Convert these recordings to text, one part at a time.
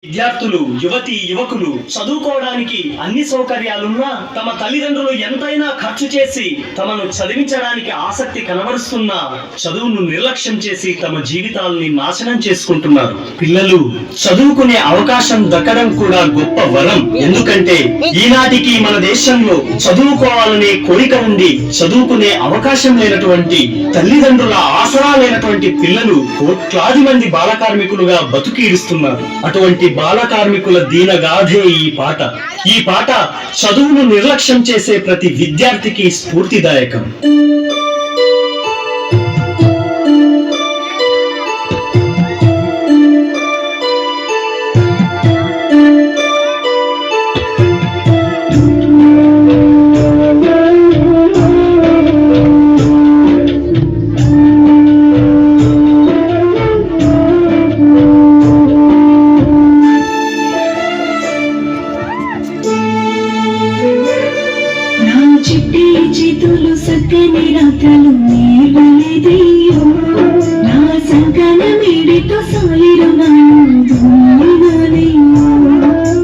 విద్యార్థులు, యువతి యువకులు చదువుకోవడానికి అన్ని సౌకర్యాలున్నా తమ తల్లిదండ్రులు ఎంతైనా ఖర్చు చేసి తమను చదివించడానికి ఆసక్తి కనబరుస్తున్నా చదువును నిర్లక్ష్యం చేసి తమ జీవితాలని నాశనం చేసుకుంటున్నారు. పిల్లలు చదువుకునే అవకాశం దక్కడం కూడా గొప్ప వరం. ఎందుకంటే ఈనాటికి మన దేశంలో చదువుకోవాలనే కోరిక ఉండి చదువుకునే అవకాశం లేనటువంటి, తల్లిదండ్రుల ఆసరా లేనటువంటి పిల్లలు కోట్లాది మంది బాల కార్మికులుగా బతుకీడుస్తున్నారు. అటువంటి బాల కార్మికుల దీనగాథే ఈ పాట చదువును నిర్లక్ష్యం చేసే ప్రతి విద్యార్థికి స్ఫూర్తిదాయకం. చేతులు సక్కని రాతలు నీవలేదయ్యో, నా సంకన మీడితో సాలిరు నానయ్యో.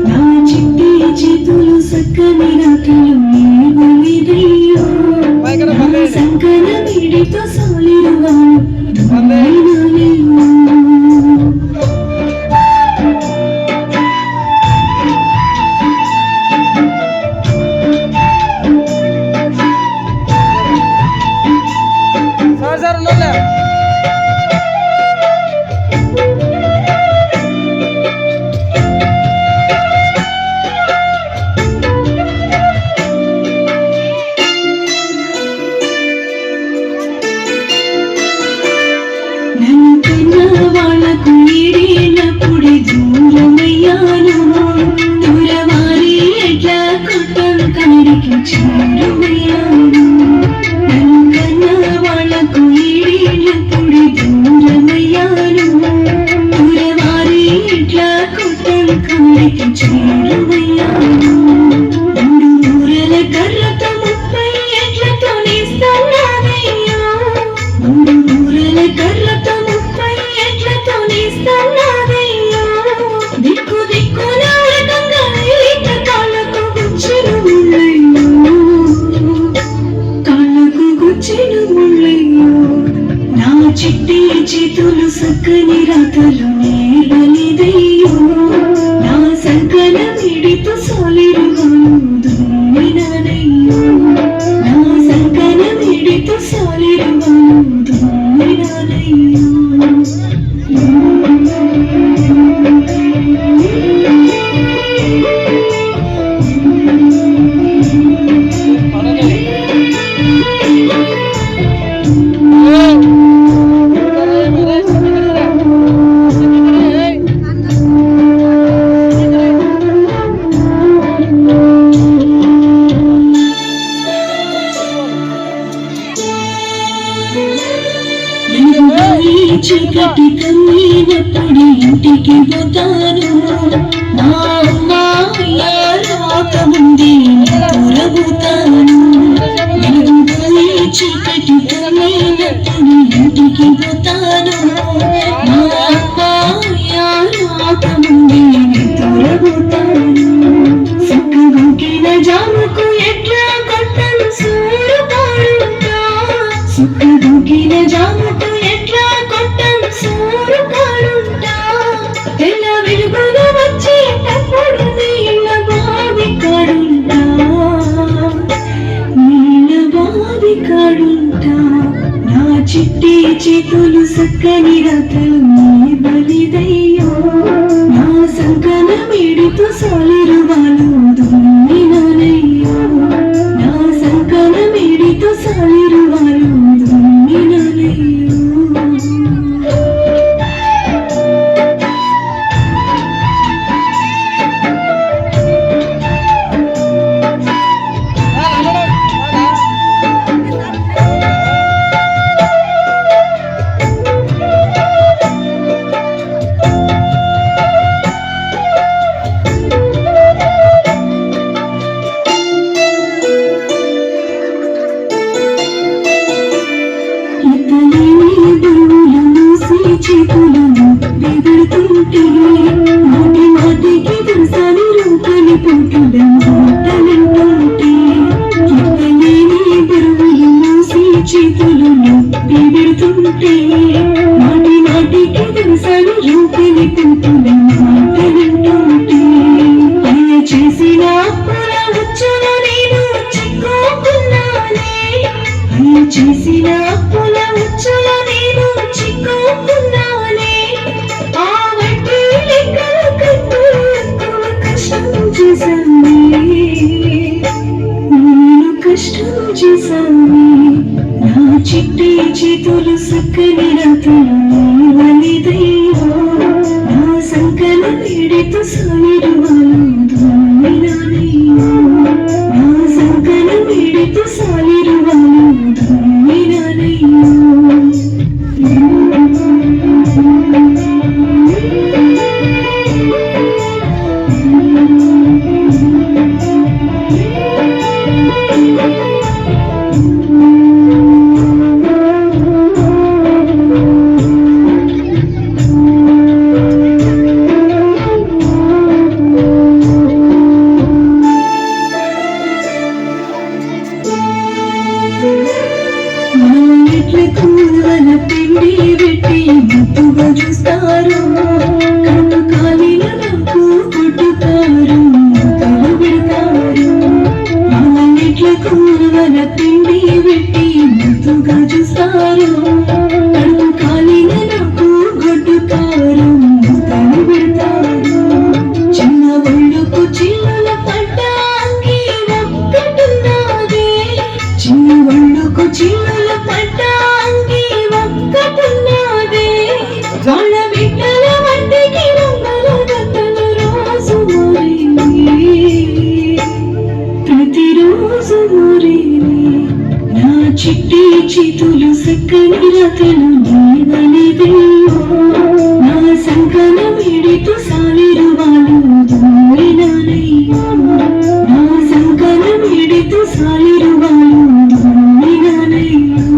నా చిట్టి చేతులు సక్కని రాతలు నీవలేదయ్యో, నా సంకన మీడితో సాలిరు నానయ్యో. వాళ్ళకు ఏడేళ్ళప్పుడే దూరమయ్యాను, దూరవారి ఎట్లా కుట్టం కాడికి చేరువయ్యాను. నన్ను వాళ్ళకు ఏడేళ్ళప్పుడే దూరమయ్యాను, దూరవారి ఎట్లా కుట్టం కాడికి చేరువయ్యాను. మూడు మూరల కర్రతో 30 ఎట్లతో నేస్తానయ్యా, మూడు మూరల కర్రతో దిక్కు దిక్కు కాళ్ళకు గుచ్చిన ముళ్ళయ్యో. నా చిట్టి చేతులు సక్కని రాతలు నేర్వలేదయ్యో, నా సంకన మిడితో సాలిరు దుమ్మినానయ్యో, నా సంకన మిడితో సాలిరు దుమ్మినానయ్యో. చీకటి కమ్మినప్పుడు ఇంటికి పోతాను, నా అమ్మాయ రాకముందే నిద్రపోతాను. చీకటి కమ్మినప్పుడు ఇంటికి పోతాను, నా అమ్మాయ రాకముందే నిద్రపోతాను. సుఖముకిన జాముకు ఎట్లా కొట్టను సూరు పాడుంటా, సుఖముకిన జాముకు ఎట్లా కొట్టను సూరు పాడుంటా. తెల్ల వెలుగులు వచ్చేటప్పుడు నీళ్ళ బావి కాడుంటా, నీళ్ళ బావి కాడుంటా. నా చిట్టి చేతులు సక్కని రాతలు నీవలేదయ్యో, నా సంకన మీడితో సాలిరు వాళ్ళు దుమ్మినానయ్యో, నా సంకన మీడితో సాలిరు వాళ్ళు దుమ్మినానయ్యో. కూడా మాటలంటుంటే ఎక్కలేని బరువులు మోసి చేతులు నొప్పి పెడుతుంటే మాటి మాటికి దర్శను రూపిని పుట్టుల మాటలంటుంటే అయ్య చేసిన అప్పుల వచ్చున నేను చిక్కుకున్నానే అయ్య చేసిన అప్పుల వచ్చున నేను చిక్కుకున్నానే ఆ వడ్డీ లెక్కలు కట్టు ఎక్కువ కష్టం చేశానే నేను కష్టం చేశానే నా చిట్టి చేతులు సక్కని రాతలు నీవనిదయ్యో నా సంకల వేడితో సాలిరువాలు దుమ్మినానయ్యో నా సంకల వేడితో సాలిరువాలు దుమ్మినానయ్యో కూరల పిండి పెట్టి ముద్దుగా చూస్తారు కట్టు కాలిన నాకు కొట్టుతారు ముద్దలు పెడతారు ఇట్ల కూరల పిండి పెట్టి ముద్దుగా చూస్తారు కట్టు కాలిన నాకు కొట్టుతారు ముద్దలు పెడతారు చిన్న ఒళ్ళుకు చిల్లుల పడ్డాకి ఒక్కటున్నదే చిన్న ఒళ్ళుకు చిల్లుల పడ్డాకి ఒక్కటున్నదే వాళ్ళ బిడ్డల వంటికి రంగుల గట్టలు రోజు ప్రతిరోజు మోరేనే నా చిట్టి చేతులు సక్కని రతలు నీవనిదయ్యో నా సంకన వేడితో సాలిరువాలు దుమ్మినానయ్యో నా సంకన వేడితో సాలిరువాలు దుమ్మినానయ్యో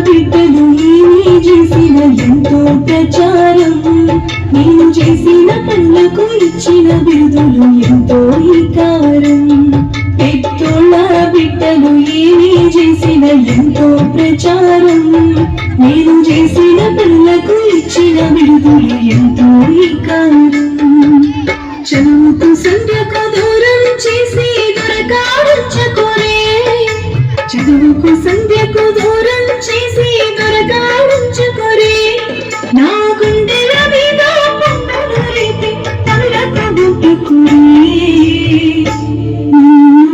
బిడ్డలు ఏమీ చేసిన ఎంతో ప్రచారం నేను చేసిన పనులకు ఇచ్చిన బిరుదులు ఎంతో ఈకారం పెద్దోళ్ళ బిడ్డలు ఏమీ చేసిన ఎంతో ప్రచారం నేను చేసిన పనులకు ఇచ్చిన బిరుదులు ఎంతో ఈకారం చదువుకు సంధ్యకు దూరం చేసి దొరకాడుంచకోరే చదువుకు సంధ్యకు దూరం చేసి దొరకాడుంచకోరే నా గుండెల మీద పంటలు రేపి పనులకు బొప్పకురే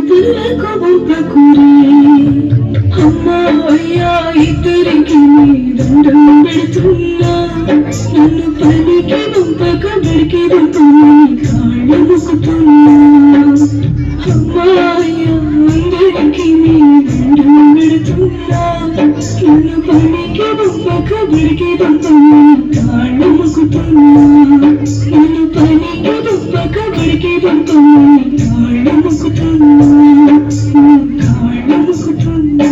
పనులకు బొప్పకురే అమ్మా అయ్యా ఇద్దరికి దండం పెడుతున్నా నన్ను పనికి పంపక బడికి కాళ్ళు మొక్కుతున్నా అమ్మా అయ్యా అందరికి దండం పెడుతున్నా నన్ను పనికి పంపక బడికి కాళ్ళు మొక్కుతున్నా నన్ను పనికి పంపక బడికి కాళ్ళు మొక్కుతున్నా కాళ్ళు మొక్కుతున్నా